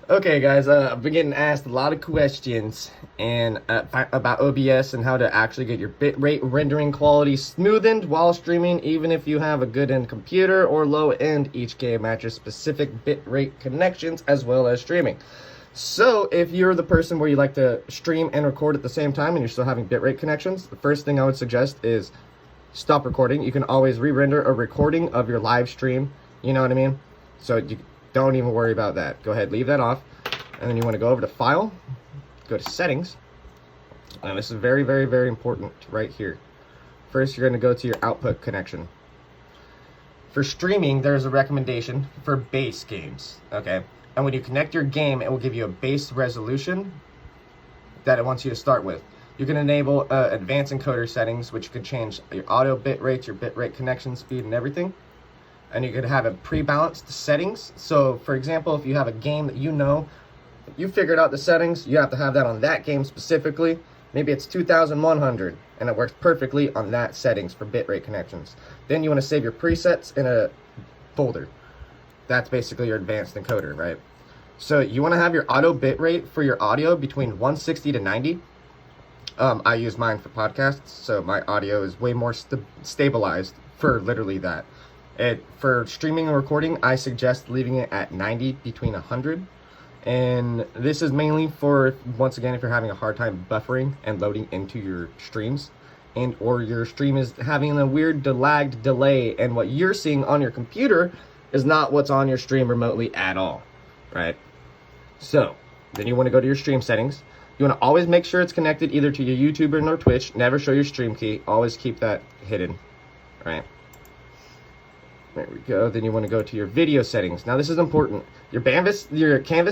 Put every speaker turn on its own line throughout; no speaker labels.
Okay, guys, I've been getting asked a lot of questions and about OBS and how to actually get your bitrate rendering quality smoothened while streaming, even if you have a good-end computer or low-end. Each game matches specific bitrate connections as well as streaming. So, if you're the person where you like to stream and record at the same time and you're still having bitrate connections, the first thing I would suggest is stop recording. You can always re-render a recording of your live stream, you know what I mean? So you don't even worry about that. Go ahead, leave that off. And then you want to go over to File, go to Settings. And this is very, very, very important right here. First, you're going to go to your output connection. For streaming, there's a recommendation for base games, okay? And when you connect your game, it will give you a base resolution that it wants you to start with. You can enable advanced encoder settings, which could change your auto bit rates, your bit rate connection speed, and everything. And you could have a pre-balanced settings. So, for example, if you have a game that you figured out the settings, you have to have that on that game specifically. Maybe it's 2100, and it works perfectly on that settings for bitrate connections. Then you want to save your presets in a folder. That's basically your advanced encoder, right? So you want to have your auto bitrate for your audio between 160 to 90. I use mine for podcasts, so my audio is way more stabilized for literally that. For streaming and recording, I suggest leaving it at 90 between 100. And this is mainly for, once again, if you're having a hard time buffering and loading into your streams, and or your stream is having a weird lagged delay, and what you're seeing on your computer is not what's on your stream remotely at all, right? So then you want to go to your stream settings. You want to always make sure it's connected either to your YouTube or Twitch. Never show your stream key. Always keep that hidden, right? There we go. Then you want to go to your video settings. Now this is important. Your canvas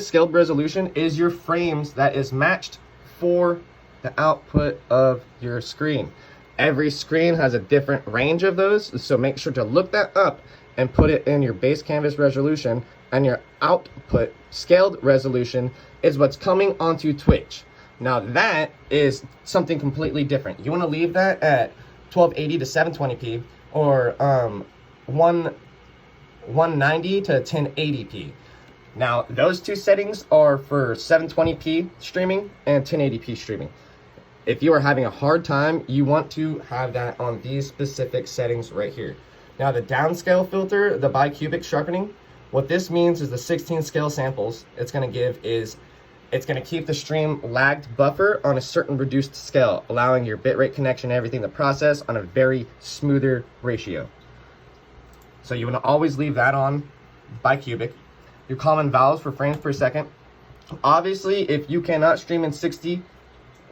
scaled resolution is your frames that is matched for the output of your screen. Every screen has a different range of those, so make sure to look that up and put it in your base canvas resolution, and your output scaled resolution is what's coming onto Twitch. Now that is something completely different. You want to leave that at 1280 to 720p or 190 to 1080p. Now those two settings are for 720p streaming and 1080p streaming. If you are having a hard time, you want to have that on these specific settings right here. Now the downscale filter, the bicubic sharpening, what this means is the 16 scale samples it's going to give is it's going to keep the stream lagged buffer on a certain reduced scale, allowing your bitrate connection and everything to process on a very smoother ratio. So you want to always leave that on bicubic. Your common values for frames per second. Obviously, if you cannot stream in 60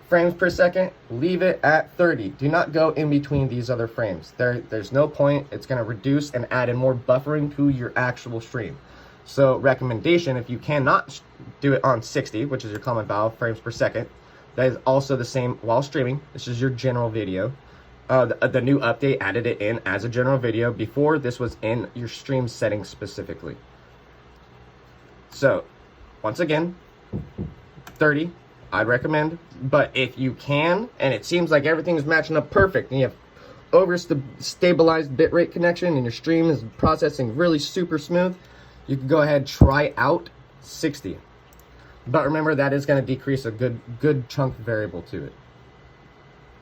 frames per second, leave it at 30. Do not go in between these other frames. There's no point. It's going to reduce and add in more buffering to your actual stream. So recommendation, if you cannot do it on 60, which is your common value frames per second, that is also the same while streaming. This is your general video. The new update added it in as a general video. Before, this was in your stream settings specifically. So, once again, 30, I'd recommend. But if you can, and it seems like everything is matching up perfect, and you have stabilized bitrate connection, and your stream is processing really super smooth, you can go ahead and try out 60. But remember, that is going to decrease a good chunk variable to it.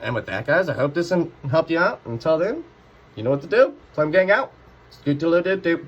And with that, guys, I hope this helped you out. Until then, you know what to do. Plum gang out. Scoot-a-loo-doo-doo.